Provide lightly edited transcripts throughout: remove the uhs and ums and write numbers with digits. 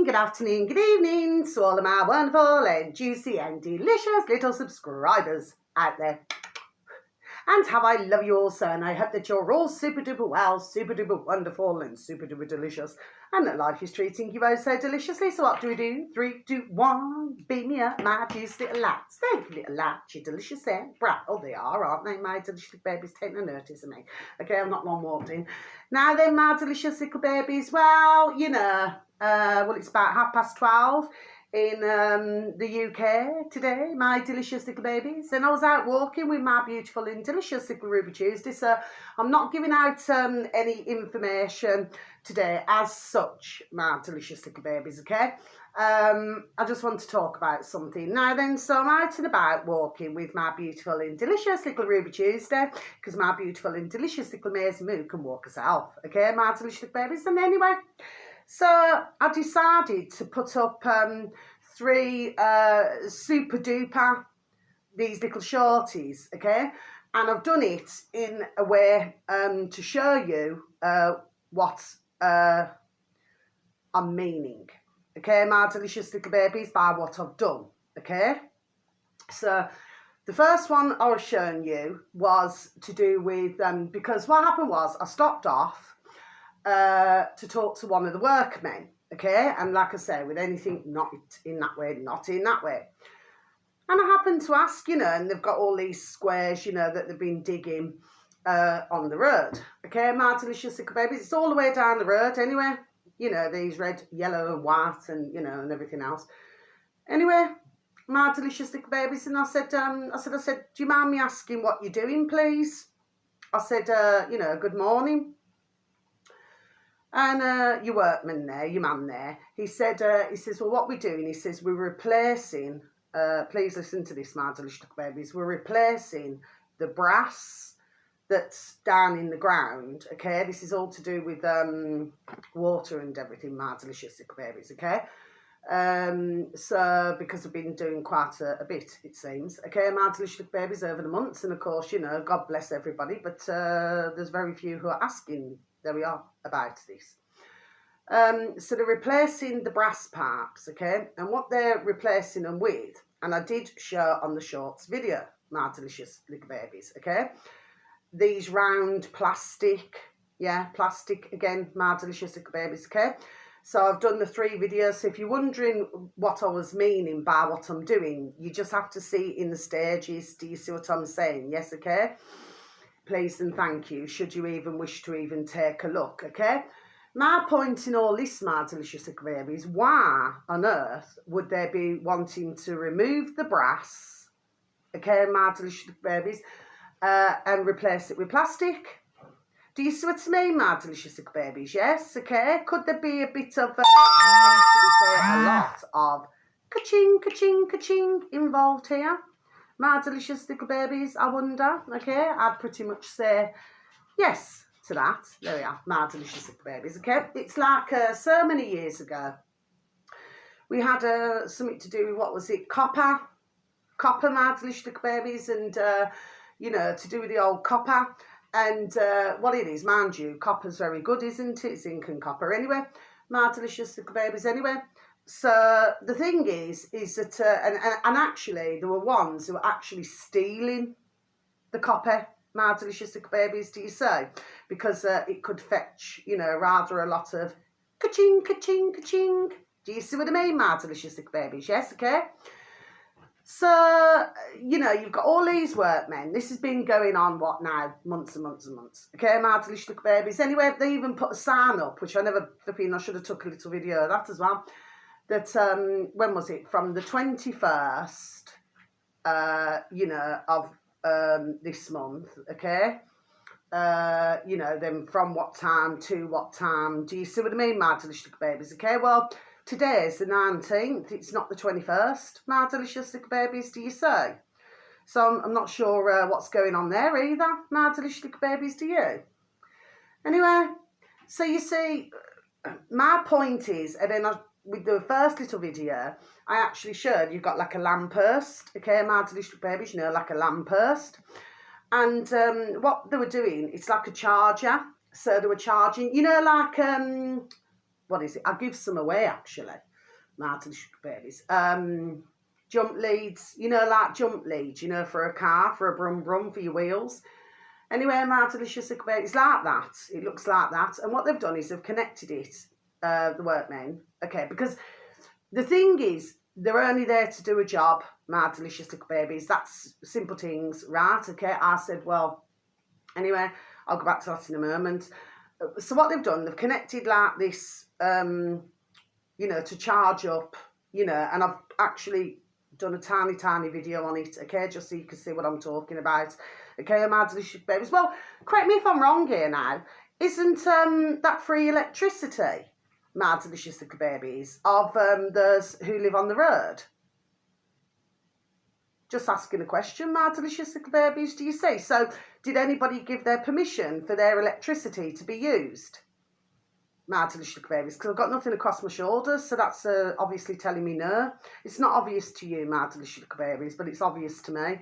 good afternoon, good evening to all of my wonderful and juicy and delicious little subscribers out there. And how I love you all, so, and I hope that you're all super duper well, super duper wonderful, and super duper delicious, and that life is treating you both so deliciously. So what do we do? 3, 2, 1, beat me up, my juicy little lads. Thank you, little lads, you're delicious there. Right, oh, they are, aren't they, my delicious babies? Take no notice of me. Okay, I've not long walked in. Now then, my delicious little babies, well, you know, it's about 12:30 in the UK today, my delicious little babies, and I was out walking with my beautiful and delicious little Ruby Tuesday, so I'm not giving out any information today as such, my delicious little babies, okay? I just want to talk about something. Now then, so I'm out and about walking with my beautiful and delicious little Ruby Tuesday, because my beautiful and delicious little Maisie Moo can walk herself, okay, my delicious little babies, and anyway, so I decided to put up 3 super duper, these little shorties, okay? And I've done it in a way to show you what I'm meaning, okay, my delicious little babies, by what I've done, okay? So the first one I was showing you was to do with, because what happened was I stopped off to talk to one of the workmen, okay, and like I say, with anything not in that way, not in that way. And I happened to ask, you know, and they've got all these squares, you know, that they've been digging on the road, okay, my delicious little babies, it's all the way down the road anyway, you know, these red, yellow and white and, you know, and everything else. Anyway, my delicious little babies, and I said, do you mind me asking what you're doing, please? I said, you know, good morning. And your workman there, your man there, he says, well, what we're doing, he says, we're replacing, please listen to this, my delicious babies, we're replacing the brass that's down in the ground, okay? This is all to do with water and everything, my delicious babies, okay? So, because I've been doing quite a bit, it seems, okay, my delicious babies over the months, and of course, you know, God bless everybody, but there's very few who are asking, there we are, about this. So they're replacing the brass pipes, okay, and what they're replacing them with, and I did show on the shorts video, my delicious little babies, okay, these round plastic, plastic again, my delicious little babies, okay. So I've done the 3 videos. So if you're wondering what I was meaning by what I'm doing, you just have to see in the stages. Do you see what I'm saying? Yes, okay? Please and thank you, should you even wish to even take a look, okay? My point in all this, my delicious little babies, why on earth would they be wanting to remove the brass, okay, my delicious little babies, and replace it with plastic? Do you see what I mean, my delicious little babies? Yes, okay. Could there be a bit of, a lot of ka-ching, ka-ching, ka-ching involved here? My delicious little babies, I wonder, okay? I'd pretty much say yes to that. There we are, my delicious little babies, okay? It's like so many years ago, we had something to do with, what was it, copper, my delicious little babies, and, you know, to do with the old copper. And what it is, mind you, copper's very good, isn't it? Zinc and copper. Anyway, my delicious little babies. Anyway, so the thing is that, and actually, there were ones who were actually stealing the copper, my delicious little babies, do you say? Because it could fetch, you know, rather a lot of ka-ching, ka-ching, ka-ching. Do you see what I mean, my delicious little babies? Yes, okay? So, you know, you've got all these workmen. This has been going on, what now? Months and months and months. Okay, my delicious little babies. Anyway, they even put a sign up, which I never flipping, I should have took a little video of that as well. That, when was it? From the 21st, you know, of this month, okay? You know, then from what time to what time. Do you see what I mean, my delicious little babies? Okay, well, today's the 19th, it's not the 21st, my delicious little babies, do you say? So I'm not sure what's going on there either, my delicious little babies, do you? Anyway, so you see, my point is, and then with the first little video, I actually showed you've got like a lamppost, okay, my delicious little babies, you know, like a lamppost. And what they were doing, it's like a charger, so they were charging, you know, like, what is it? I'll give some away, actually. my delicious babies. Jump leads, like jump leads, for a car, for a brum brum, for your wheels. Anyway, my delicious babies, like that. It looks like that. And what they've done is they've connected it, the workmen, okay, because the thing is, they're only there to do a job, my delicious little babies. That's simple things, right? Okay, I said, well, anyway, I'll go back to that in a moment. So what they've done, they've connected like this, to charge up, and I've actually done a tiny video on it, okay, just so you can see what I'm talking about. Okay, my delicious babies. Well, correct me if I'm wrong here now. Isn't that free electricity, my delicious little babies, of those who live on the road? Just asking a question, my delicious little babies, do you see? So, did anybody give their permission for their electricity to be used? My delicious little babies, because I've got nothing across my shoulders, so that's obviously telling me no. It's not obvious to you, my delicious little babies, but it's obvious to me.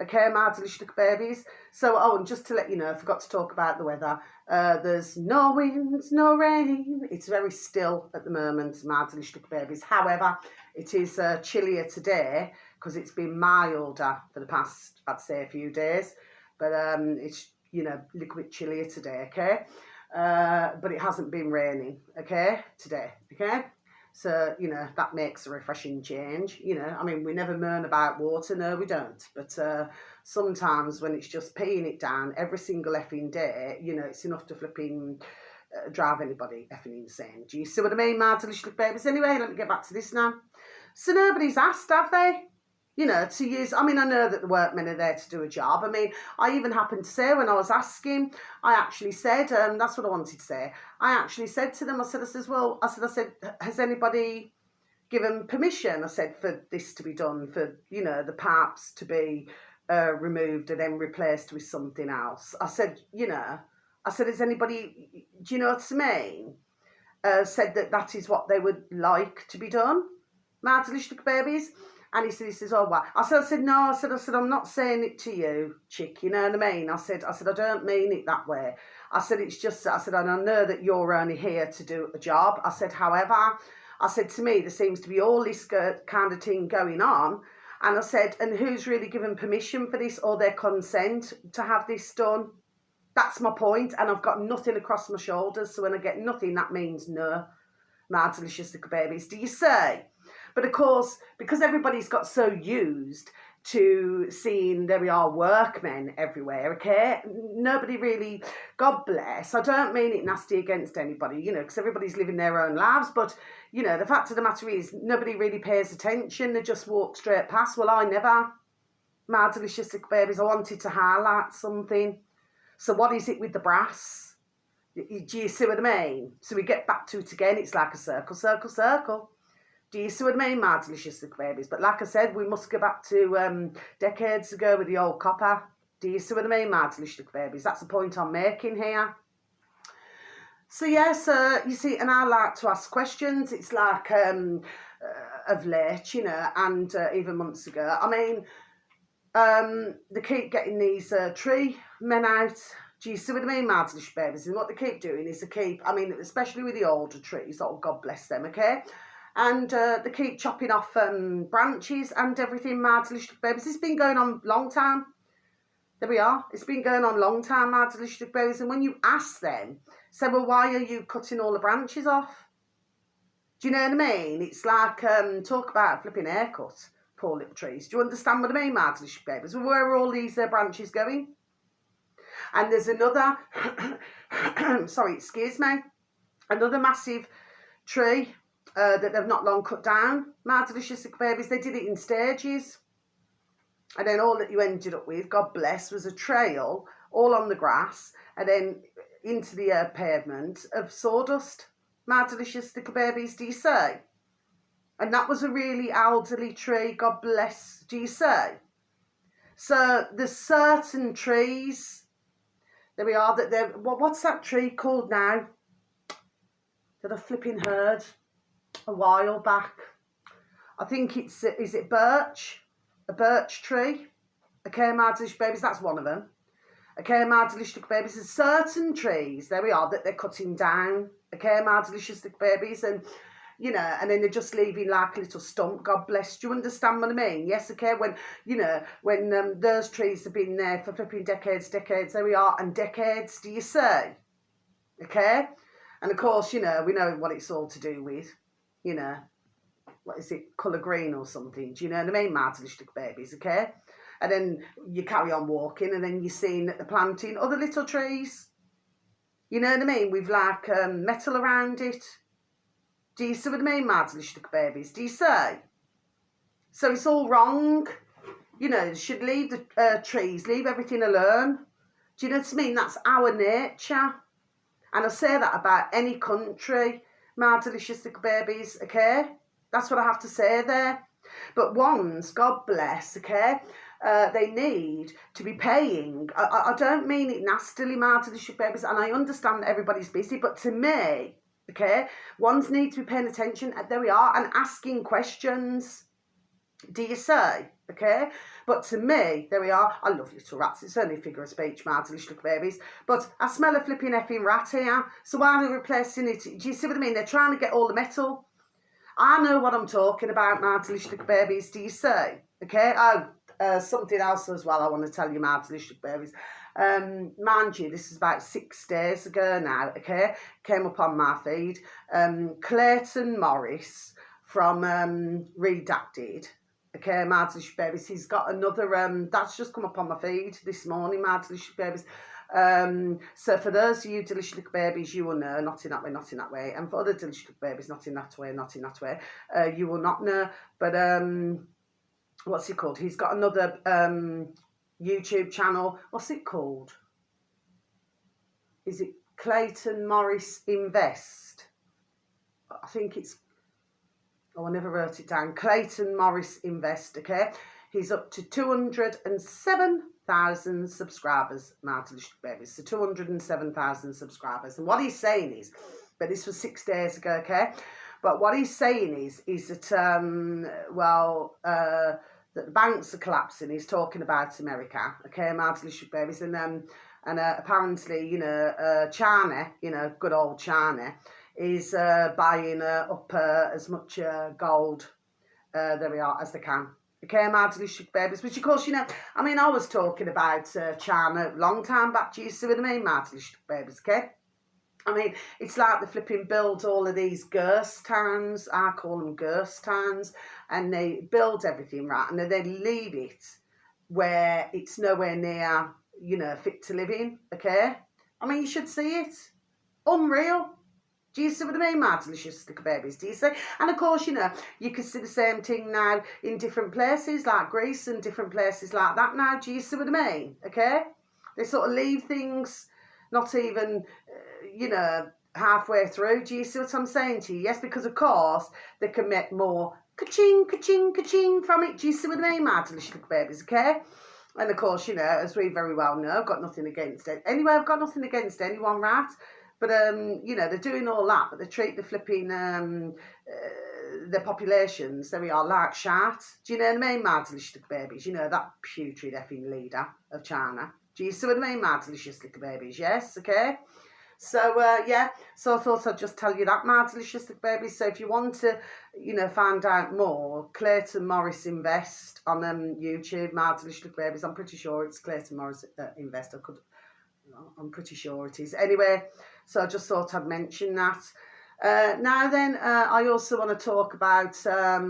Okay, my delicious little babies. So, and just to let you know, I forgot to talk about the weather. There's no winds, no rain. It's very still at the moment, my delicious little babies. However, it is chillier today because it's been milder for the past, I'd say, a few days. But it's, a little bit chillier today, okay? But it hasn't been raining, okay, today, okay? So, that makes a refreshing change. I mean, we never moan about water. No, we don't. But sometimes when it's just peeing it down every single effing day, it's enough to flipping drive anybody effing insane. Do you see what I mean, my delicious little babies? Anyway, let me get back to this now. So nobody's asked, have they? To use, I know that the workmen are there to do a job. I mean, I even happened to say when I was asking, I actually said, that's what I wanted to say. I actually said to them, I said, has anybody given permission? I said, for this to be done, for, the parts to be removed and then replaced with something else. I said, has anybody, do you know what I mean? Said that is what they would like to be done, my delicious babies. And he says, oh, what? I said, no, I said, I'm not saying it to you, chick, you know what I mean? I said, I don't mean it that way. I said, it's just, and I know that you're only here to do a job. I said, however, I said, to me, there seems to be all this kind of thing going on. And I said, and who's really given permission for this or their consent to have this done? That's my point. And I've got nothing across my shoulders. So when I get nothing, that means no, my delicious little babies. Do you say? But of course, because everybody's got so used to seeing there we are workmen everywhere, okay? Nobody really, God bless, I don't mean it nasty against anybody, because everybody's living their own lives, but, the fact of the matter is nobody really pays attention. They just walk straight past. Well, I never, my delicious babies, I wanted to highlight something. So what is it with the brass? Do you see what I mean? So we get back to it again. It's like a circle, circle, circle. Do you see what I mean, my delicious little babies? But like I said, we must go back to decades ago with the old copper. Do you see what I mean, my delicious little babies? That's the point I'm making here. So yes, you see, and I like to ask questions. It's like of late, and even months ago. I mean, they keep getting these tree men out. Do you see what I mean, my delicious babies? And what they keep doing is especially with the older trees, oh, God bless them, okay? And they keep chopping off branches and everything, my delicious babies. It's been going on a long time. There we are. It's been going on a long time, my delicious babies. And when you ask them, say, well, why are you cutting all the branches off? Do you know what I mean? It's like, talk about a flipping haircut, poor little trees. Do you understand what I mean, my delicious babies? Well, where are all these branches going? And there's another, sorry, excuse me, another massive tree that they've not long cut down. My delicious babies, they did it in stages. And then all that you ended up with, God bless, was a trail all on the grass and then into the pavement of sawdust. My delicious little babies, do you say? And that was a really elderly tree, God bless, do you say? So there's certain trees, there we are, that they're, what's that tree called now? That I flipping heard a while back. I think is it birch? A birch tree. Okay, my delicious babies, that's one of them. Okay, my delicious babies, there's certain trees, there we are, that they're cutting down. Okay, my delicious babies, and you know, and then they're just leaving like a little stump. God bless. Do you understand what I mean? Yes, okay. When, you know, when those trees have been there for flipping decades, there we are, and decades, do you see? Okay? And of course, you know, we know what it's all to do with, you know, what is it, colour green or something, do you know what I mean? Martylistic babies, okay? And then you carry on walking, and then you're seeing that they're planting other little trees, you know what I mean, with like metal around it. Do you see what I mean, martylistic babies? Do you see? So it's all wrong. You know, you should leave the trees, leave everything alone. Do you know what I mean? That's our nature. And I say that about any country, my delicious little babies, okay? That's what I have to say there. But ones, God bless, okay, they need to be paying. I don't mean it nastily, my delicious babies, and I understand that everybody's busy, but to me, okay, ones need to be paying attention, there we are, and asking questions. Do you say? Okay? But to me, there we are. I love little rats. It's only a figure of speech, my delicious little babies. But I smell a flipping effing rat here. So why are they replacing it? Do you see what I mean? They're trying to get all the metal. I know what I'm talking about, my delicious little babies. Do you say? Okay? Oh, something else as well I want to tell you, my delicious little babies. Mind you, this is about 6 days ago now, okay? Came up on my feed. Clayton Morris from Redacted. Okay, my delicious babies. He's got another, that's just come up on my feed this morning, my delicious babies. So for those of you delicious little babies, you will know, not in that way, not in that way. And for other delicious little babies, not in that way, not in that way, you will not know. But what's he called? He's got another YouTube channel. What's it called? Is it Clayton Morris Invest? I think it's, oh, I never wrote it down. Clayton Morris Invest, okay? He's up to 207,000 subscribers, my delicious babies. So 207,000 subscribers. And what he's saying is, but this was 6 days ago, okay? But what he's saying is that, that the banks are collapsing. He's talking about America, okay, my delicious babies. And apparently, you know, China, you know, good old China, is buying up as much gold, there we are, as they can. Okay, my delicious babies, which of course, you know, I mean, I was talking about China a long time back, do you see what I mean, my delicious babies, okay? I mean, it's like they flipping build all of these ghost towns, I call them ghost towns, and they build everything, right, and then they leave it where it's nowhere near, you know, fit to live in, okay? I mean, you should see it. Unreal. Do you see what I mean, my delicious little babies? Do you see? And of course, you know, you can see the same thing now in different places like Greece and different places like that now. Do you see what I mean? Okay? They sort of leave things not even, you know, halfway through. Do you see what I'm saying to you? Yes, because of course they can make more ka-ching, ka-ching, ka-ching from it. Do you see what I mean, my delicious little babies? Okay? And of course, you know, as we very well know, I've got nothing against it. Anyway, I've got nothing against anyone, right? But, you know, they're doing all that, but they treat the flipping, the populations, there we are, like shat. Do you know what I mean, my delicious little babies? You know, that putrid effing leader of China. Do you see what I mean, my delicious little babies? Yes, okay? So, yeah, so I thought I'd just tell you that, my delicious little babies. So if you want to, you know, find out more, Clayton Morris Invest on YouTube, my delicious little babies. I'm pretty sure it's Clayton Morris Invest. I'm pretty sure it is. Anyway, so I just thought I'd mention that. Now then, I also want to talk about, so I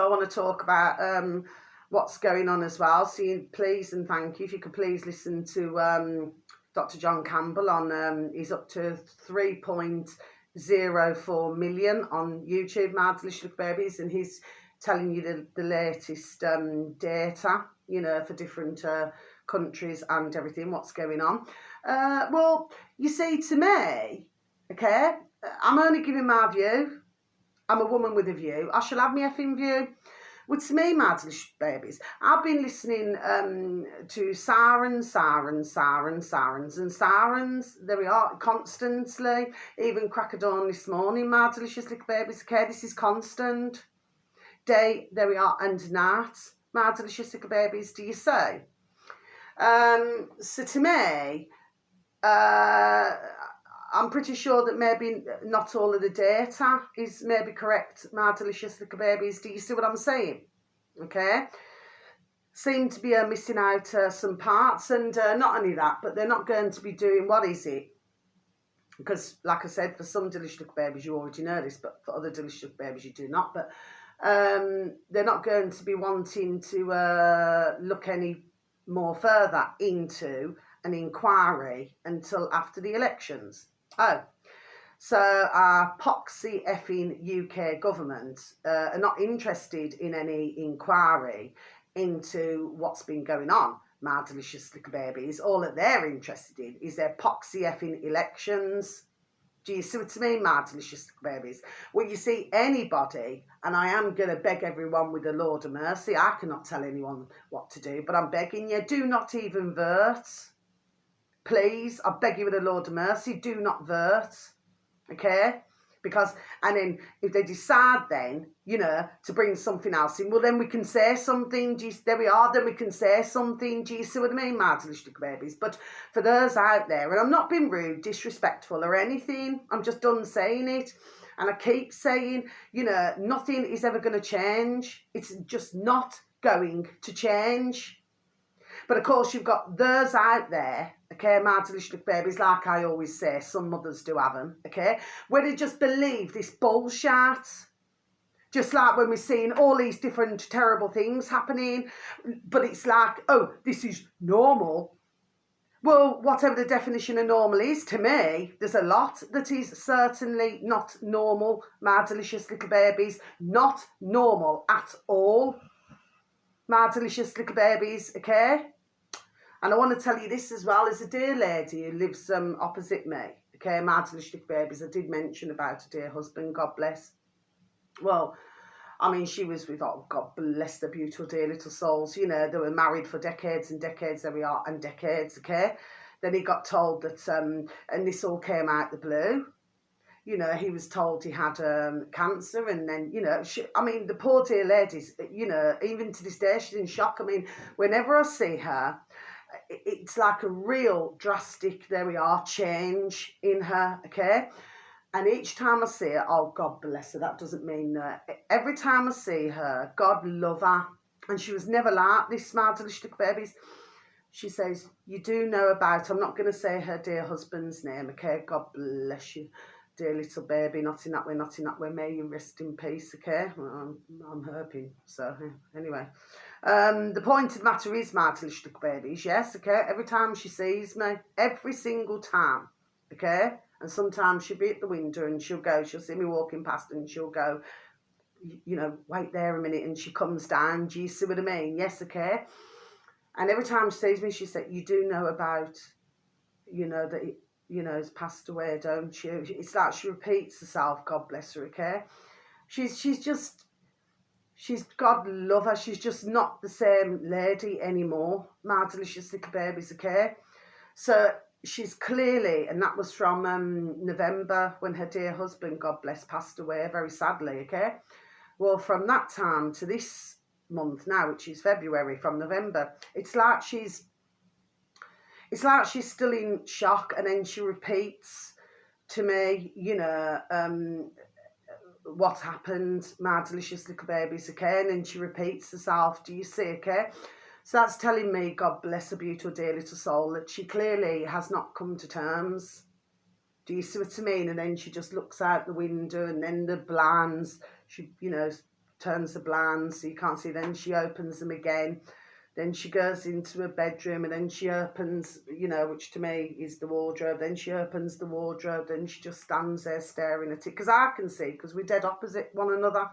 want to talk about what's going on as well. So please and thank you, if you could please listen to Dr. John Campbell on, he's up to 3.04 million on YouTube, my delicious babies, and he's telling you the latest data, you know, for different countries and everything, what's going on. Well, you see, to me, okay, I'm only giving my view. I'm a woman with a view. I shall have my effing view. Well, to me, my delicious babies, I've been listening to sirens, there we are, constantly, even crack of dawn this morning, my delicious little babies, okay, this is constant. Day, there we are, and night, my delicious little babies, do you say? So to me, I'm pretty sure that maybe not all of the data is maybe correct, my delicious little babies. Do you see what I'm saying? Okay. Seem to be missing out some parts, and not only that, but they're not going to be doing, what is it? Because, like I said, for some delicious little babies, you already know this, but for other delicious little babies, you do not. But they're not going to be wanting to look any more further into an inquiry until after the elections. Oh, so our poxy effing UK government are not interested in any inquiry into what's been going on, my delicious little babies. All that they're interested in is their poxy effing elections. Do you see what I mean, my delicious little babies? Well, you see, anybody, and I am going to beg everyone with the Lord of mercy, I cannot tell anyone what to do, but I'm begging you, do not even vote. Please, I beg you with the Lord of mercy, do not vote. Okay? Because, and then if they decide then, you know, to bring something else in, well, then we can say something. There we are, then we can say something. Do you see what I mean, my delicious babies? But for those out there, and I'm not being rude, disrespectful or anything, I'm just done saying it. And I keep saying, you know, nothing is ever going to change. It's just not going to change. But of course, you've got those out there, okay, my delicious babies, like I always say, some mothers do have them, okay, where they just believe this bullshit. Just like when we're seeing all these different terrible things happening, but it's like, oh, this is normal. Well, whatever the definition of normal is, to me, there's a lot that is certainly not normal, my delicious little babies, not normal at all. My delicious little babies, okay? And I want to tell you this as well, as a dear lady who lives opposite me, okay, my delicious little babies, I did mention about a dear husband, God bless. Well, I mean, she was with, oh, God bless the beautiful dear little souls, you know, they were married for decades and decades, there we are, and decades, okay? Then he got told that, and this all came out the blue, you know, he was told he had cancer, and then, you know, I mean, the poor dear ladies, you know, even to this day, she's in shock. I mean, whenever I see her, it's like a real drastic, there we are, change in her, okay? And each time I see her, oh, God bless her, that doesn't mean every time I see her, God love her. And she was never like this, my delicious babies. She says, you do know about, I'm not going to say her dear husband's name, okay? God bless you, dear little baby, not in that way, not in that way. May you rest in peace, okay? Well, I'm hurting, so anyway. The point of the matter is, my delicious babies, yes, okay? Every time she sees me, every single time, okay? And sometimes she'll be at the window and she'll see me walking past and she'll go, you know, wait there a minute, and she comes down. Do you see what I mean? Yes, okay? And every time she sees me, she said, you do know about, you know, that, you know, has passed away, don't you? It's like she repeats herself, God bless her, okay? She's God love her, she's just not the same lady anymore, my delicious little babies, okay? So she's clearly, and that was from November, when her dear husband, God bless, passed away, very sadly, okay? Well, from that time to this month now, which is February, from November, it's like she's still in shock, and then she repeats to me, you know, what happened, my delicious little babies, okay? And then she repeats herself, do you see, okay? So that's telling me, God bless her beautiful dear little soul, that she clearly has not come to terms. Do you see what I mean? And then she just looks out the window, and then the blinds, she, you know, turns the blinds so you can't see, then she opens them again. Then she goes into her bedroom, and then she opens, you know, which to me is the wardrobe. Then she opens the wardrobe, then she just stands there staring at it. Because I can see, because we're dead opposite one another.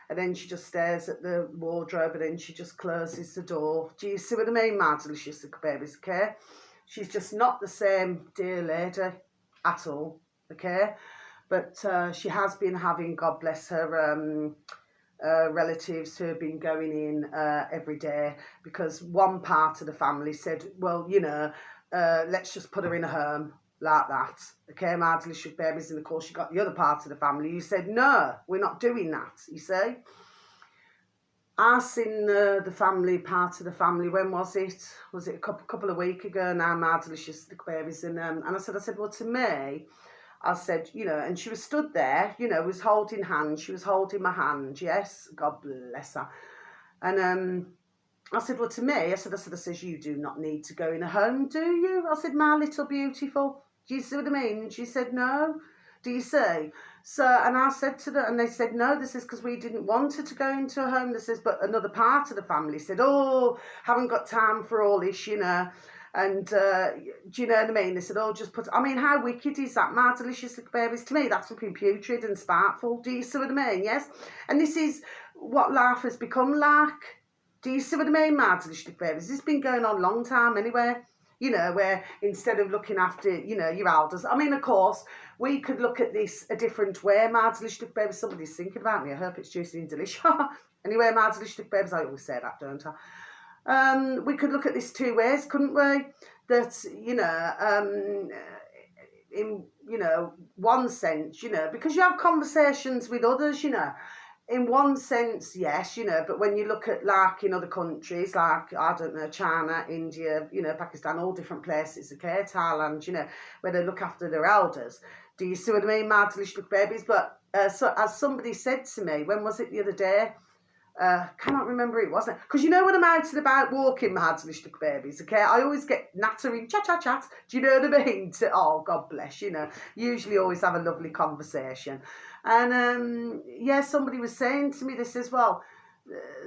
And then she just stares at the wardrobe, and then she just closes the door. Do you see what I mean, my delicious little babies, okay? She's just not the same dear lady at all, okay? But she has been having, God bless her, relatives who have been going in every day, because one part of the family said, well, you know, let's just put her in a home like that, okay, my delicious babies. And of course you got the other part of the family who said, no, we're not doing that, you see. I seen the family, part of the family, when was it a couple of weeks ago now, my delicious babies, and I said, well, to me, I said, you know, and she was stood there, you know, was holding hands. She was holding my hand, yes, God bless her. And I said, well, to me, I said, you do not need to go in a home, do you? I said, my little beautiful. Do you see what I mean? And she said, no. Do you see? So, and I said to them, and they said, no, this is because we didn't want her to go into a home. This is, but another part of the family said, oh, haven't got time for all this, you know. And do you know what I mean? They said, oh, just put, I mean, how wicked is that? My delicious little babies. To me, that's looking putrid and spiteful. Do you see what I mean? Yes? And this is what life has become like. Do you see what I mean, my delicious little babies? This has been going on a long time anyway. You know, where instead of looking after, you know, your elders, I mean, of course, we could look at this a different way, my delicious little babies. Somebody's thinking about me. I hope it's juicy and delicious. Anyway, my delicious little babies, I always say that, don't I? We could look at this two ways, couldn't we? That, you know, in, you know, one sense, you know, because you have conversations with others, you know, in one sense, yes, you know, but when you look at, like, in other countries, like, I don't know, China, India, you know, Pakistan, all different places, okay, Thailand, you know, where they look after their elders. Do you see what I mean, my delicious babies? But so, as somebody said to me, when was it the other day? Cannot remember it, wasn't it? Because you know when I'm out and about walking my delicious babies, okay, I always get nattering, chat. Do you know what I mean? Oh, God bless, you know. Usually always have a lovely conversation. And, yeah, somebody was saying to me, they says, well,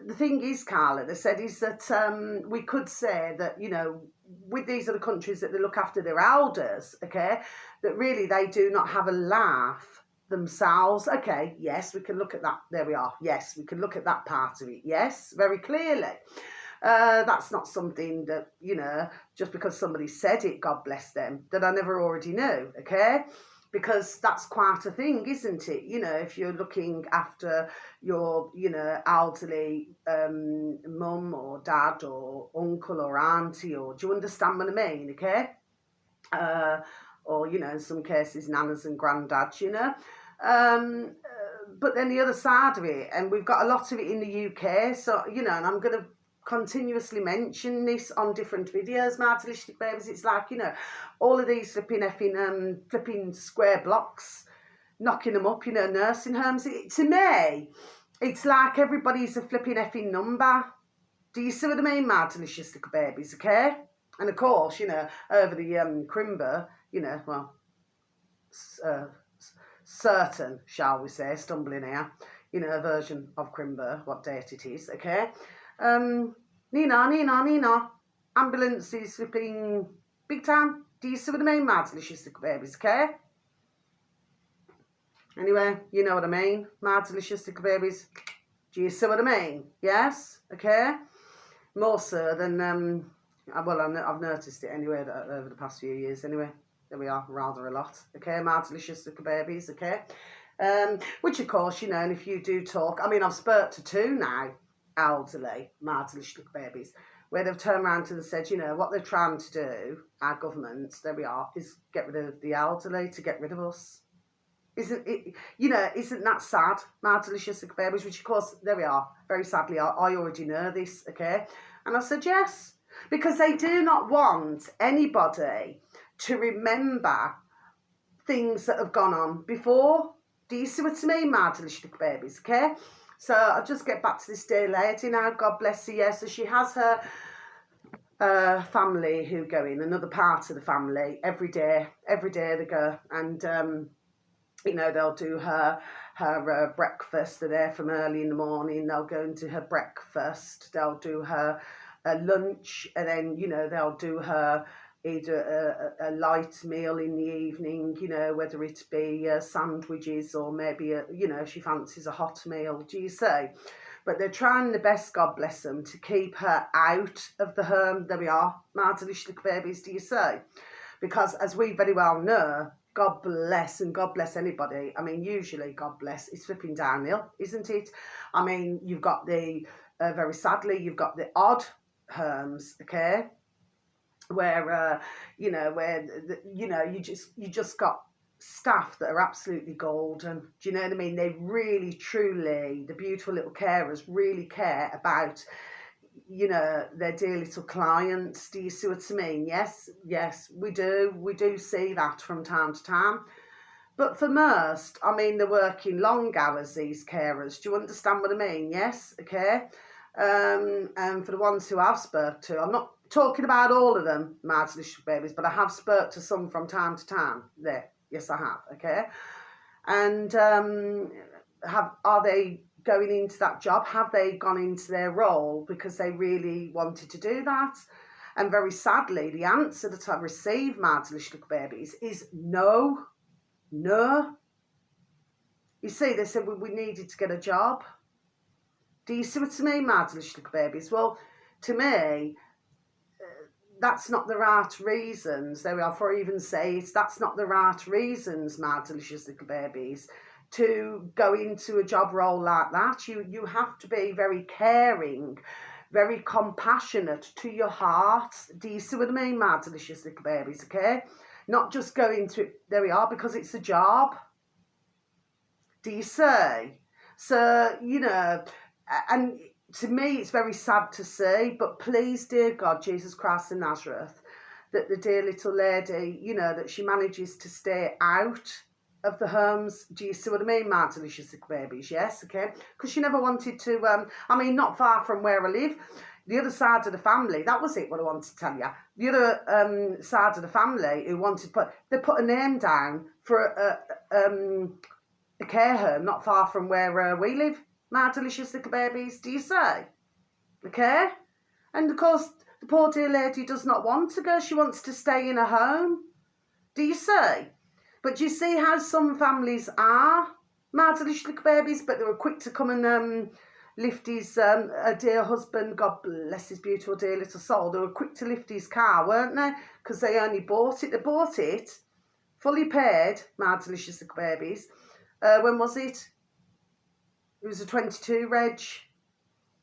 the thing is, Carla, they said, is that we could say that, you know, with these other countries that they look after their elders, okay, that really they do not have a laugh themselves. Okay, yes, we can look at that. There we are. Yes, we can look at that part of it. Yes, very clearly. That's not something that, you know, just because somebody said it, God bless them, that I never already knew, okay? Because that's quite a thing, isn't it? You know, if you're looking after your, you know, elderly mum or dad or uncle or auntie, or do you understand what I mean, okay? Or, you know, in some cases, nanas and granddads, you know. But then the other side of it, and we've got a lot of it in the UK, so, you know, and I'm going to continuously mention this on different videos, my delicious babies. It's like, you know, all of these flipping square blocks, knocking them up, you know, nursing homes. To me, it's like everybody's a flipping effing number. Do you see what I mean, my delicious little babies, okay? And of course, you know, over the Crimber, you know, well, certain, shall we say, stumbling here, you know, a version of Crimber, what date it is, okay? Nina, ambulance is slipping big time. Do you see what I mean, my delicious little babies, okay? Anyway, you know what I mean, my delicious little babies. Do you see what I mean? Yes, okay? More so than, well, I've noticed it anyway over the past few years anyway. There we are, rather a lot, okay? My delicious little babies, okay? Which, of course, you know, and if you do talk, I mean, I've spoke to two now, elderly, my delicious little babies, where they've turned around and said, you know, what they're trying to do, our governments, there we are, is get rid of the elderly to get rid of us. Isn't it, you know, isn't that sad, my delicious little babies? Which, of course, there we are, very sadly, I already know this, okay? And I said, yes, because they do not want anybody to remember things that have gone on before. Do you see what I mean, my delicious little babies, okay? So I'll just get back to this dear lady now, God bless her, yes. So she has her family who go in, another part of the family, every day they go, and you know, they'll do her breakfast. They're there from early in the morning. They'll go into her breakfast. They'll do her lunch, and then, you know, they'll do her either a light meal in the evening, you know, whether it be sandwiches or maybe, you know, she fancies a hot meal, do you see? But they're trying the best, God bless them, to keep her out of the home. There we are, my delicious little babies, do you see? Because as we very well know, God bless, and God bless anybody. I mean, usually, God bless, it's flipping downhill, isn't it? I mean, you've got the, very sadly, you've got the odd homes, okay, where, you know, you know, you just got staff that are absolutely golden. Do you know what I mean? They really, truly, the beautiful little carers really care about, you know, their dear little clients. Do you see what I mean? Yes, we do see that from time to time. But for most, I mean, they're working long hours, these carers. Do you understand what I mean? Yes, okay. And for the ones who I've spoke to, I'm not talking about all of them, marginalised babies, but I have spoke to some from time to time. There, yes, I have, okay. And are they going into that job? Have they gone into their role because they really wanted to do that? And very sadly, the answer that I've received, marginalised babies, is no. No. You see, they said we needed to get a job. Do you see what I mean, marginalised babies? Well, to me, that's not the right reasons. There we are, for even say it, that's not the right reasons, marginalised babies, to go into a job role like that. You have to be very caring, very compassionate to your heart. Do you see what I mean, marginalised babies, okay? Not just go into it, there we are, because it's a job. Do you see? So, you know, and to me it's very sad to see, but please, dear God, Jesus Christ of Nazareth, that the dear little lady, you know, that she manages to stay out of the homes. Do you see what I mean, marginalised babies? Yes, okay? Because she never wanted to, I mean, not far from where I live, the other side of the family, that was it, what I wanted to tell you. The other side of the family who wanted to they put a name down for a care home not far from where we live. My delicious little babies, do you say? Okay? And of course, the poor dear lady does not want to go. She wants to stay in a home. Do you see? But do you see how some families are? My delicious little babies, but they were quick to come and lift his dear husband, God bless his beautiful dear little soul. They were quick to lift his car, weren't they? Because they only bought it. They bought it, fully paid, my delicious little babies. When was it? It was a 22 reg.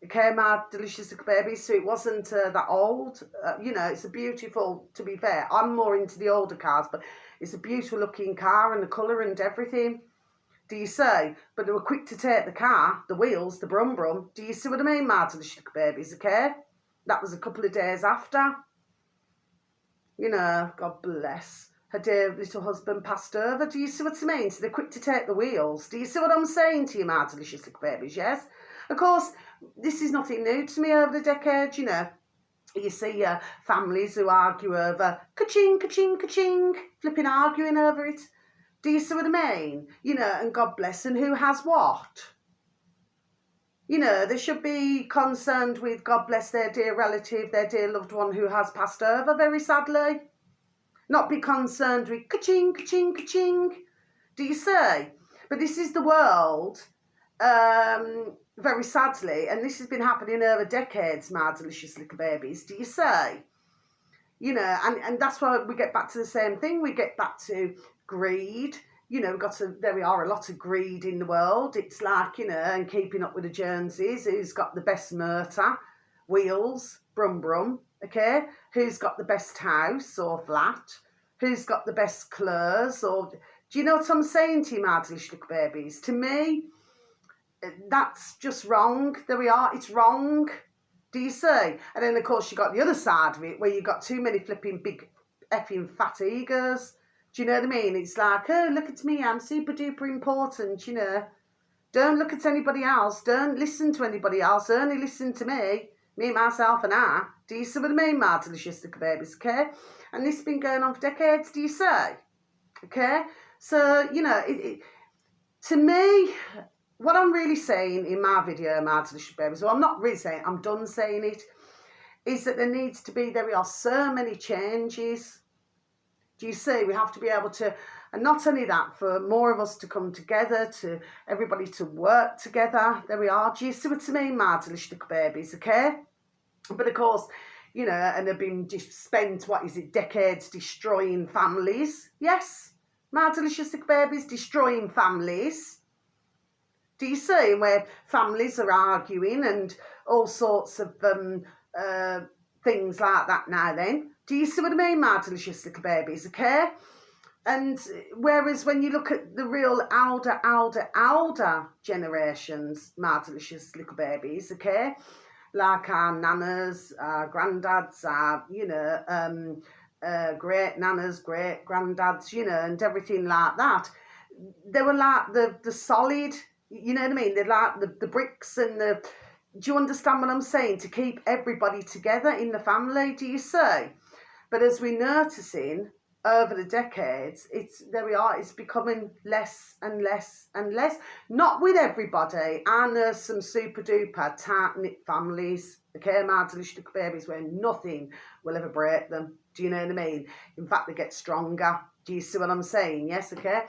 It came out delicious little baby, so it wasn't that old. You know, it's a beautiful, to be fair. I'm more into the older cars, but it's a beautiful looking car and the colour and everything. Do you see? But they were quick to take the car, the wheels, the brum brum. Do you see what I mean, my delicious little babies, okay? That was a couple of days after. You know, God bless. Her dear little husband passed over. Do you see what I mean? So they're quick to take the wheels. Do you see what I'm saying to you, my delicious little babies? Yes? Of course, this is nothing new to me over the decades, you know. You see families who argue over ka-ching, ka-ching, ka-ching, flipping arguing over it. Do you see what I mean? You know, and God bless, and who has what? You know, they should be concerned with, God bless, their dear relative, their dear loved one who has passed over, very sadly. Not be concerned with ka-ching, ka-ching, ka-ching. Do you see? But this is the world, very sadly, and this has been happening over decades, my delicious little babies. Do you see? You know, and that's why we get back to the same thing. We get back to greed. You know, there we are, a lot of greed in the world. It's like, you know, and keeping up with the Joneses, who's got the best motor, wheels, brum brum, okay? Who's got the best house or flat? Who's got the best clothes? Or do you know what I'm saying to you, my delicious little babies? To me, that's just wrong. There we are, it's wrong. Do you see? And then, of course, you got the other side of it, where you got too many flipping big effing fat egos. Do you know what I mean? It's like, oh, look at me, I'm super duper important, you know. Don't look at anybody else. Don't listen to anybody else. Only listen to me, myself, and I. Do you see what I mean, my delicious little babies, okay? And this has been going on for decades, do you say? Okay? So, you know, to me, what I'm really saying in my video, my delicious babies, well, I'm not really saying, I'm done saying it, is that there are so many changes. Do you see? We have to be able to, and not only that, for more of us to come together, to everybody to work together. There we are. Do you see what I mean, my delicious little babies, okay? But of course, you know, and they've been spent, decades destroying families. Yes, my delicious little babies, destroying families. Do you see? Where families are arguing and all sorts of things like that now then. Do you see what I mean, my delicious little babies, okay? And whereas when you look at the real older generations, my delicious little babies, okay? Like our nanas, our granddads, our, you know, great nanas, great granddads, you know, and everything like that. they were like the solid, you know what I mean? They're like the bricks and the, do you understand what I'm saying? To keep everybody together in the family, do you see? But as we're noticing over the decades, there we are, it's becoming less and less and less. Not with everybody, and there's some super duper tight knit families, okay, Mardelistic babies, where nothing will ever break them. Do you know what I mean? In fact, they get stronger. Do you see what I'm saying? Yes, okay.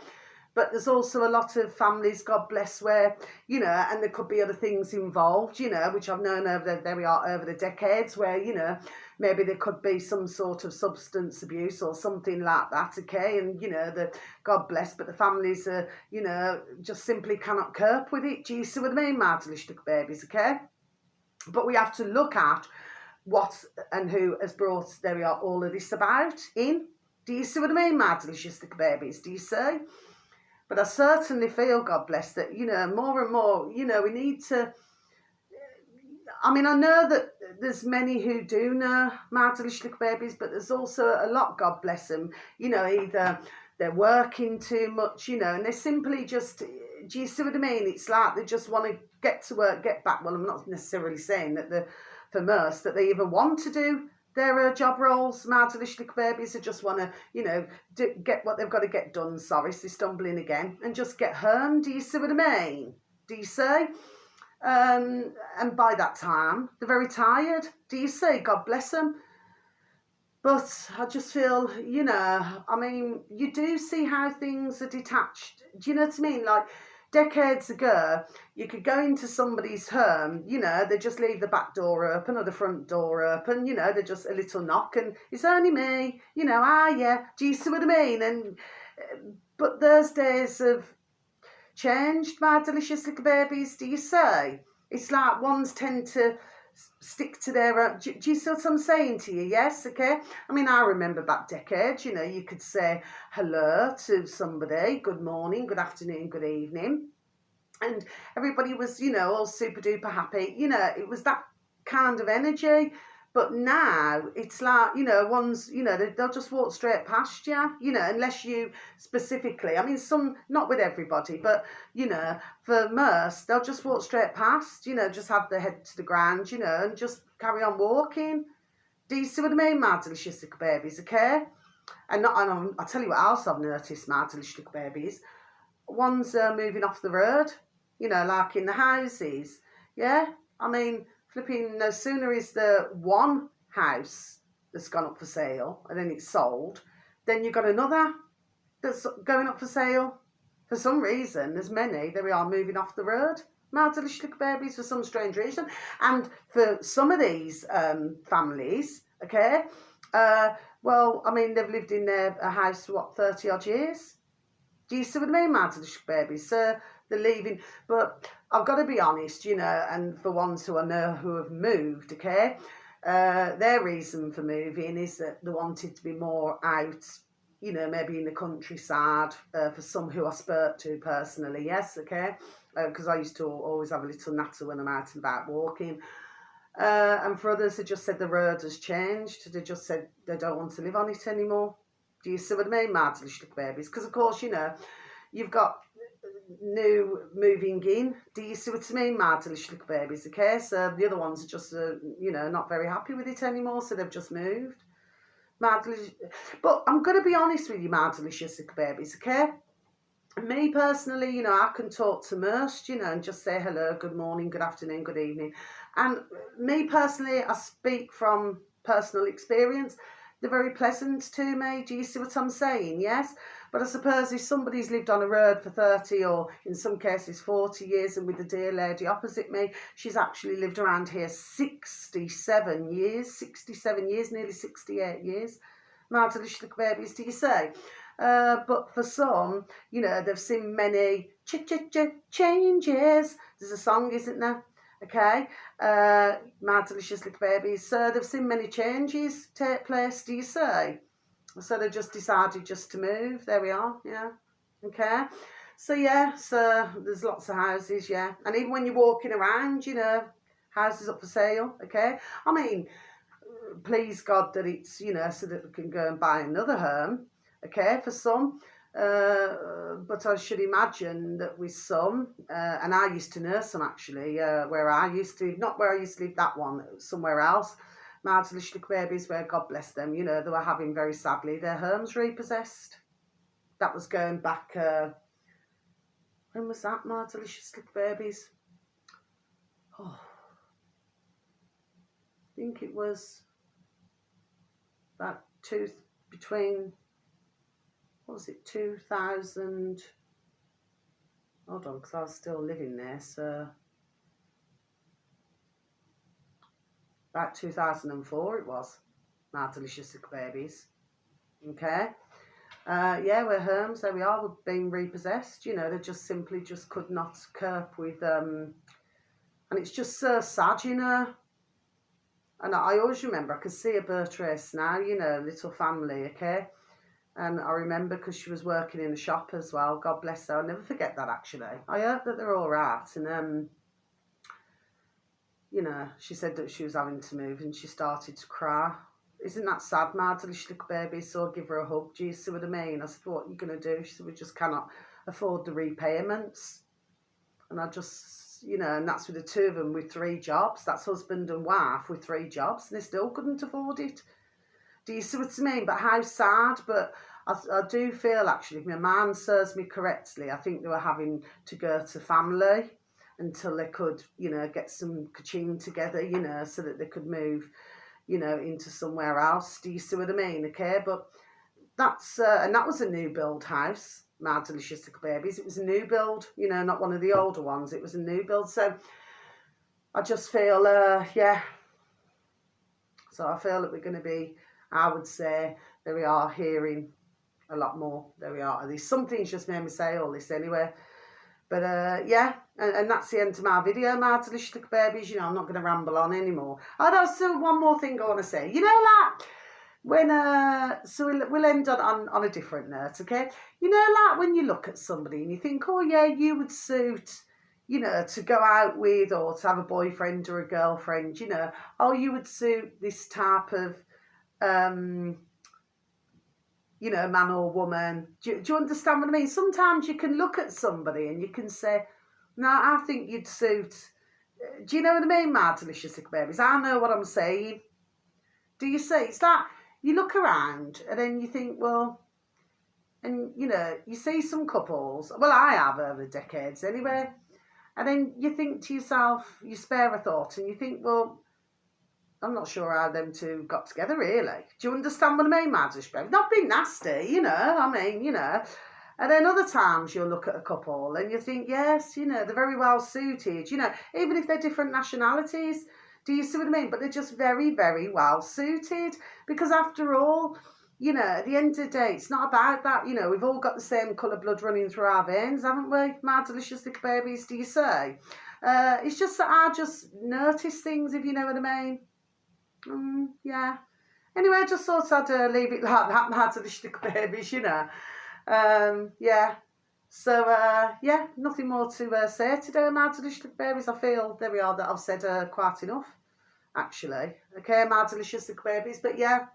But there's also a lot of families, God bless, where, you know, and there could be other things involved, you know, which I've known there we are, over the decades, where, you know, maybe there could be some sort of substance abuse or something like that, okay? And, you know, God bless, but the families, you know, just simply cannot cope with it. Do you see what I mean, Mardelistic babies, okay? But we have to look at what and who has brought, there we are, all of this about in. Do you see what I mean, Mardelistic babies? Do you see? But I certainly feel, God bless, that, you know, more and more, you know, we need to, I mean, I know that there's many who do know Mardelistic babies, but there's also a lot, God bless them, you know, either they're working too much, you know, and they simply just, do you see what I mean? It's like they just want to get to work, get back. Well, I'm not necessarily saying that for most, that they even want to do their job roles. Mardelistic babies who just want to, you know, get what they've got to get done. Sorry, so stumbling again, and just get home. Do you see what I mean? Do you see? And by that time, they're very tired. Do you see? God bless them. But I just feel, you know, I mean, you do see how things are detached. Do you know what I mean? Like, decades ago, you could go into somebody's home, you know, they just leave the back door open or the front door open, you know, they're just a little knock and it's only me, you know, yeah, do you see what I mean? And but those days have changed, my delicious little babies, do you say? It's like ones tend to stick to their do you see what I'm saying to you? Yes, okay. I mean, I remember back decades, you know, you could say hello to somebody, good morning, good afternoon, good evening, and everybody was, you know, all super duper happy, you know, it was that kind of energy. But now it's like, you know, ones, you know, they'll just walk straight past you, you know, unless you specifically, I mean, some, not with everybody, but, you know, for most, they'll just walk straight past, you know, just have their head to the ground, you know, and just carry on walking. Do you see what I mean, my delicious little babies, okay? And I'll tell you what else I've noticed, my delicious little babies. Ones moving off the road, you know, like in the houses, yeah? I mean, flipping, no sooner is the one house that's gone up for sale and then it's sold, then you've got another that's going up for sale. For some reason, there's many, there we are, moving off the road. Delicious little babies, for some strange reason. And for some of these families, okay, well, I mean, they've lived in their house, what, 30 odd years? Do you see what I mean, Mardelistic babies? So they're leaving. But I've got to be honest, you know, and for ones who I know who have moved, okay, their reason for moving is that they wanted to be more out, you know, maybe in the countryside, for some who I spoke to personally, yes, okay, because I used to always have a little natter when I'm out and about walking. And for others, they just said the road has changed. They just said they don't want to live on it anymore. Do you see what I mean, Mardelistic babies? Because, of course, you know, you've got new moving in. Do you see what I mean, Mardelistic babies, okay? So the other ones are just, you know, not very happy with it anymore, so they've just moved. But I'm going to be honest with you, Mardelistic babies, okay? Me personally, you know, I can talk to most, you know, and just say hello, good morning, good afternoon, good evening. And me personally, I speak from personal experience. They're very pleasant to me. Do you see what I'm saying? Yes. But I suppose if somebody's lived on a road for 30 or in some cases 40 years, and with the dear lady opposite me, she's actually lived around here 67 years, nearly 68 years. Mardelistic little babies, do you say? But for some, you know, they've seen many changes. There's a song, isn't there? Okay, my delicious little babies. So they've seen many changes take place, do you say? So they just decided just to move. There we are, yeah. Okay. So yeah, so there's lots of houses, yeah. And even when you're walking around, you know, houses up for sale, okay. I mean, please God that it's, you know, so that they can go and buy another home, okay, for some. But I should imagine that with some, and I used to nurse them actually, where I used to, not where I used to live, that one, somewhere else, Maardelijke babies, where God bless them, you know, they were having very sadly their homes repossessed. That was going back, when was that, Maardelijke babies? Oh, I think it was about between, what was it, 2000, hold on, because I was still living there, so about 2004 it was, Maardelijke babies, okay? Yeah, we're homes, there we are, we're being repossessed, you know, they just simply just could not cope with, and it's just so sad, you know. And I always remember, I could see a birth race now, you know, little family, okay? And I remember because she was working in a shop as well, God bless her, I'll never forget that actually. I hope that they're all right, and you know, she said that she was having to move and she started to cry. Isn't that sad, Maardelijke baby? So I'll give her a hug. Do you see what I mean? I said, what are you going to do? She said, we just cannot afford the repayments. And I just, you know, and that's with the two of them with 3 jobs. That's husband and wife with 3 jobs, and they still couldn't afford it. Do you see what I mean? But how sad. But I do feel, actually, if my man serves me correctly, I think they were having to go to family until they could, you know, get some kaching together, you know, so that they could move, you know, into somewhere else. Do you see what I mean? Okay, but that's, and that was a new build house, Maardelijke babies. It was a new build, you know, not one of the older ones. It was a new build. So I just feel, yeah. So I feel that we're going to be, I would say, there we are, hearing a lot more. There we are. There's some things just made me say all this anyway. But yeah, and that's the end of my video, Maardelijke babies. You know, I'm not going to ramble on anymore. Oh, there's still one more thing I want to say. You know, like, when, so we'll end on a different note, okay? You know, like, when you look at somebody and you think, oh, yeah, you would suit, you know, to go out with or to have a boyfriend or a girlfriend, you know. Oh, you would suit this type of, you know, man or woman. Do you understand what I mean? Sometimes you can look at somebody and you can say, no, I think you'd suit. Do you know what I mean, Maardelijke babies? I know what I'm saying. Do you see? It's like you look around and then you think, well, and, you know, you see some couples, well, I have over decades anyway, and then you think to yourself, you spare a thought and you think, well, I'm not sure how them two got together, really. Do you understand what I mean, Maddie? Not being nasty, you know, I mean, you know. And then other times you'll look at a couple and you think, yes, you know, they're very well suited, you know, even if they're different nationalities. Do you see what I mean? But they're just very, very well suited. Because after all, you know, at the end of the day, it's not about that. You know, we've all got the same colour blood running through our veins, haven't we? Maardelijke babies, do you say? It's just that I just notice things, if you know what I mean. Yeah. Anyway, I just thought I'd leave it like that, Maardelijke babies, you know. Yeah. So, yeah, nothing more to say today, Maardelijke babies. I feel, there we are, that I've said quite enough, actually. Okay, Maardelijke babies. But, yeah,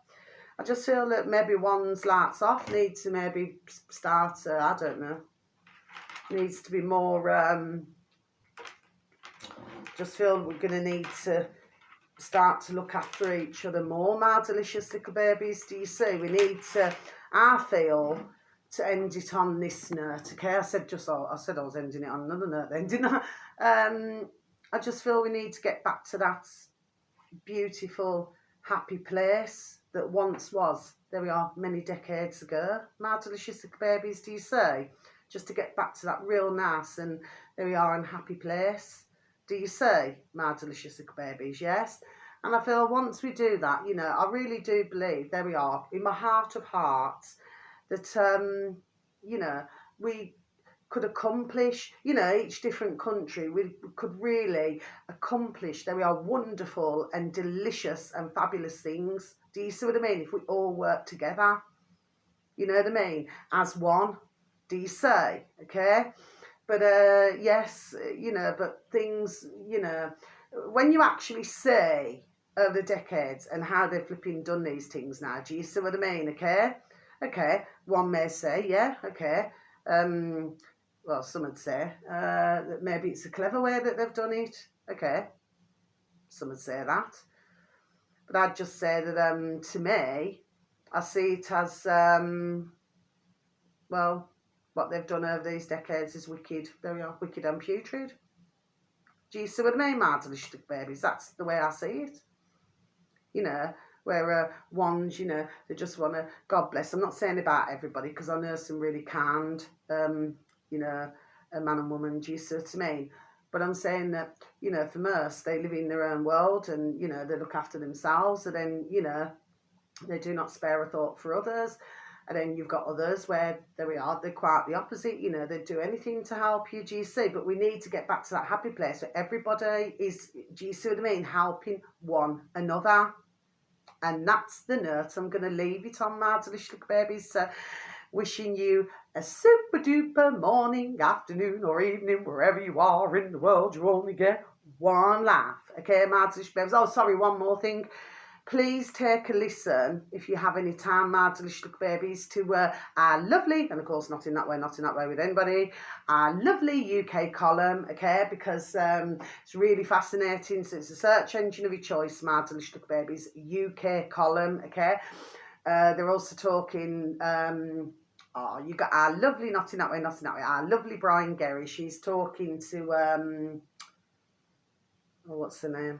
I just feel that maybe one's lights off need to maybe start, I don't know, needs to be more, just feel we're going to need to start to look after each other more, Maardelijke babies. Do you see? We need to, I feel, to end it on this note. Okay, I said I was ending it on another note then, didn't I? I just feel we need to get back to that beautiful, happy place that once was. There we are, many decades ago. Maardelijke babies, do you say? Just to get back to that real nice and there we are, and happy place. Do you say, Maardelijke babies? Yes. And I feel once we do that, you know, I really do believe, there we are, in my heart of hearts, that, you know, we could accomplish, you know, each different country, we could really accomplish, there we are, wonderful and delicious and fabulous things. Do you see what I mean? If we all work together, you know what I mean? As one, do you say? Okay? But, yes, you know, but things, you know, when you actually see over the decades and how they've flipping done these things now, do you see what I mean? Okay? Okay, one may say, yeah, okay. Well, some would say that maybe it's a clever way that they've done it. Okay, some would say that. But I'd just say that to me, I see it as, well, what they've done over these decades is wicked. There we are, wicked and putrid. Do you see what I mean, my delicious babies? That's the way I see it. You know, where ones, they just want to, God bless. I'm not saying about everybody because I know some really kind, you know, a man and woman. Do you see what I mean? But I'm saying that, for most, they live in their own world and, they look after themselves and then, they do not spare a thought for others. And then you've got others where, there we are, they're quite the opposite. They do anything to help you, do you see? But we need to get back to that happy place where everybody is, do you see what I mean, helping one another. And that's the note I'm going to leave it on, my delicious babies. Wishing you a super duper morning, afternoon or evening, wherever you are in the world. You only get one life. Okay, my delicious babies. Oh, sorry, one more thing. Please take a listen, if you have any time, my delicious babies, to our lovely, and of course not in that way with anybody, our lovely UK column, okay, because it's really fascinating. So it's a search engine of your choice, my delicious babies, UK column, okay. They're also talking, you got our lovely, not in that way, our lovely Brian Gerry. She's talking to, what's her name?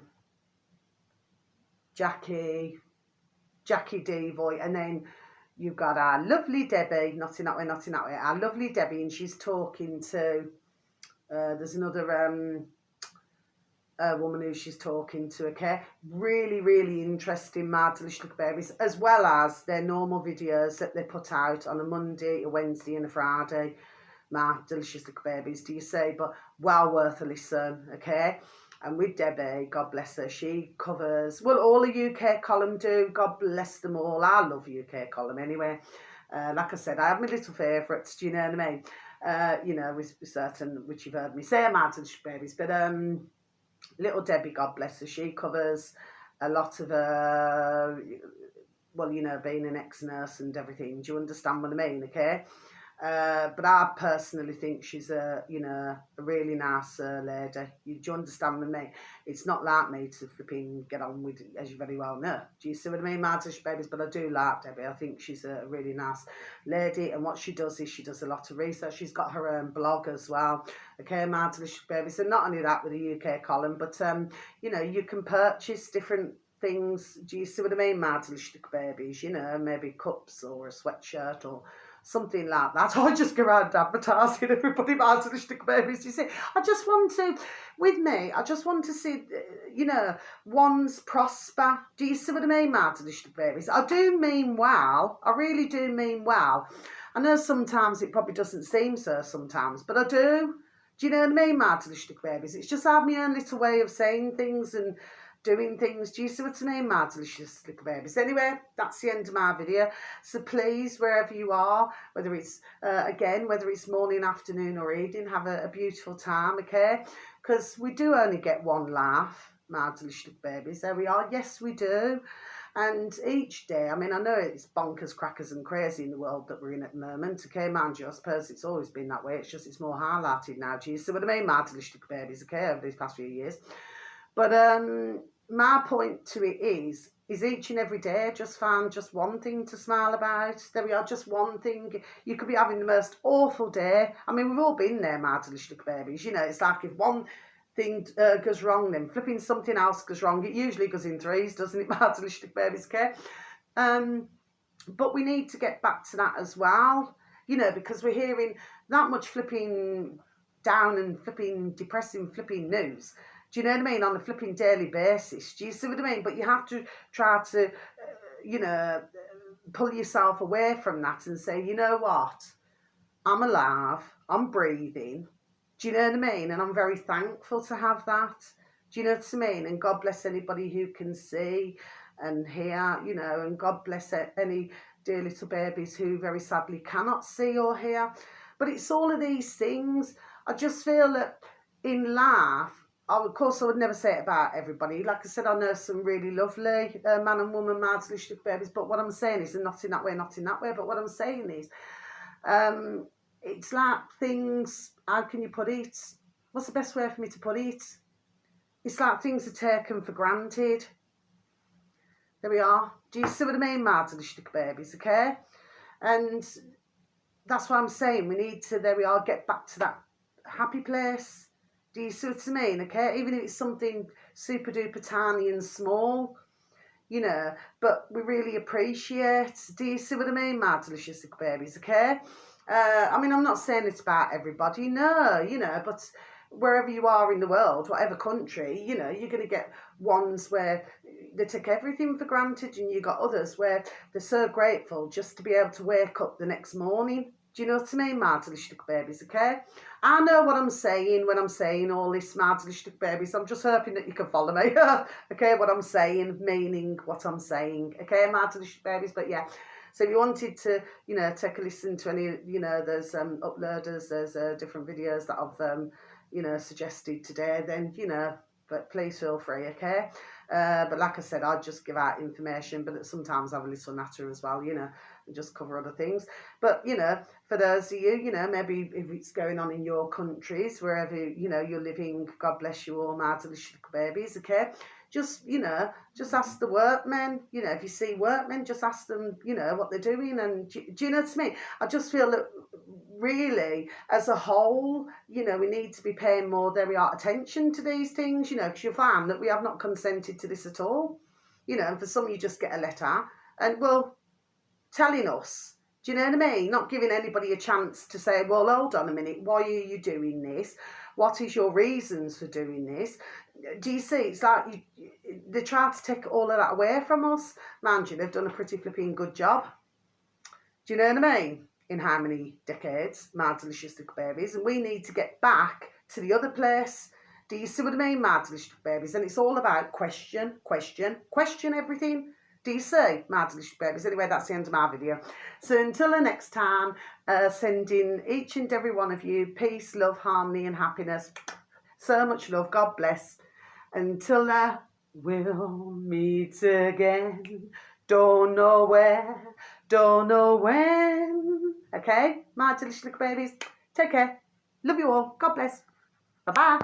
Jackie Devoy, and then you've got our lovely Debbie, not in that way, our lovely Debbie, and she's talking to, there's another woman who she's talking to, okay? Really, really interesting, my delicious little babies, as well as their normal videos that they put out on a Monday, a Wednesday and a Friday, my delicious little babies, do you say? But well worth a listen, okay? And with Debbie, God bless her, she covers, well, all the UK column do, God bless them all. I love UK column anyway. Like I said, I have my little favourites, do you know what I mean? With certain, which you've heard me say, my delicious babies, but little Debbie, God bless her, she covers a lot of, being an ex-nurse and everything. Do you understand what I mean, okay? But I personally think she's a really nice lady. Do you understand with me? It's not like me to flipping get on with, as you very well know. Do you see what I mean, my delicious babies? But I do like Debbie. I think she's a really nice lady. And what she does is she does a lot of research. She's got her own blog as well. Okay, my delicious babies. And not only that with the UK column, but, you can purchase different things. Do you see what I mean, my delicious babies? Maybe cups or a sweatshirt or something like that. I just go around advertising everybody, my delicious babies. You see, I just want to see, ones prosper. Do you see what I mean, my delicious babies? I do mean well. I really do mean well. I know sometimes it probably doesn't seem so sometimes, but I do. Do you know what I mean, my delicious babies? It's just I have my own little way of saying things and doing things. Do you see what I mean, my delicious little babies? Anyway, that's the end of my video. So please, wherever you are, whether it's, whether it's morning, afternoon or evening, have a beautiful time, okay? Because we do only get one laugh, my delicious little babies. There we are. Yes, we do. And each day, I mean, I know it's bonkers, crackers and crazy in the world that we're in at the moment, okay, mind you, I suppose it's always been that way. It's just it's more highlighted now. Do you see what I mean, my delicious little babies, okay, over these past few years? But my point to it is each and every day just find just one thing to smile about. There we are, just one thing. You could be having the most awful day. I mean, we've all been there, my delicious little babies. It's like if one thing goes wrong, then flipping something else goes wrong. It usually goes in threes, doesn't it, my delicious little babies, okay? But we need to get back to that as well, because we're hearing that much flipping down and flipping depressing flipping news. Do you know what I mean? On a flipping daily basis. Do you see what I mean? But you have to try to, pull yourself away from that and say, you know what? I'm alive. I'm breathing. Do you know what I mean? And I'm very thankful to have that. Do you know what I mean? And God bless anybody who can see and hear, and God bless any dear little babies who very sadly cannot see or hear. But it's all of these things. I just feel that in life, of course, I would never say it about everybody. Like I said, I know some really lovely man and woman Marsdale babies, but what I'm saying is, and not in that way, not in that way, but what I'm saying is, it's like things, how can you put it? What's the best way for me to put it? It's like things are taken for granted. There we are. Do you see what I mean, Marsdale babies, okay? And that's what I'm saying. We need to, there we are, get back to that happy place. Do you see what I mean? Okay, even if it's something super duper tiny and small, you know, but we really appreciate. Do you see what I mean, my delicious babies? Okay, I mean, I'm not saying it's about everybody, no, you know, but wherever you are in the world, whatever country, you know, you're going to get ones where they take everything for granted, and you got others where they're so grateful just to be able to wake up the next morning. Do you know what I mean, my delicious babies, okay? I know what I'm saying when I'm saying all this, my delicious babies. I'm just hoping that you can follow me, okay, what I'm saying, meaning what I'm saying, okay, my delicious babies. But yeah, so if you wanted to, you know, take a listen to any, you know, there's uploaders, there's different videos that I've, you know, suggested today, then, you know, but please feel free, okay? But like I said, I just give out information, but sometimes I have a little natter as well, you know, and just cover other things. But, you know, for those of you, you know, maybe if it's going on in your countries, wherever, you know, you're living, God bless you all, my delicious babies, okay? Just, you know, just ask the workmen, you know, if you see workmen, just ask them, you know, what they're doing. And do you know what I mean? I just feel that really, as a whole, you know, we need to be paying more, there we are, attention to these things, you know, because you'll find that we have not consented to this at all, you know, and for some you just get a letter and, well, telling us, do you know what I mean? Not giving anybody a chance to say, well, hold on a minute, why are you doing this? What is your reasons for doing this? Do you see? It's like they try to take all of that away from us. Mind you, they've done a pretty flipping good job. Do you know what I mean? In how many decades, my delicious little babies, and we need to get back to the other place. Do you see what I mean, my delicious babies? And it's all about question everything. Do you see, my delicious babies? Anyway, that's the end of my video. So until the next time, sending each and every one of you peace, love, harmony and happiness. So much love. God bless. Until we'll meet again. Don't know where, don't know when. Okay, my delicious little babies. Take care. Love you all. God bless. Bye-bye.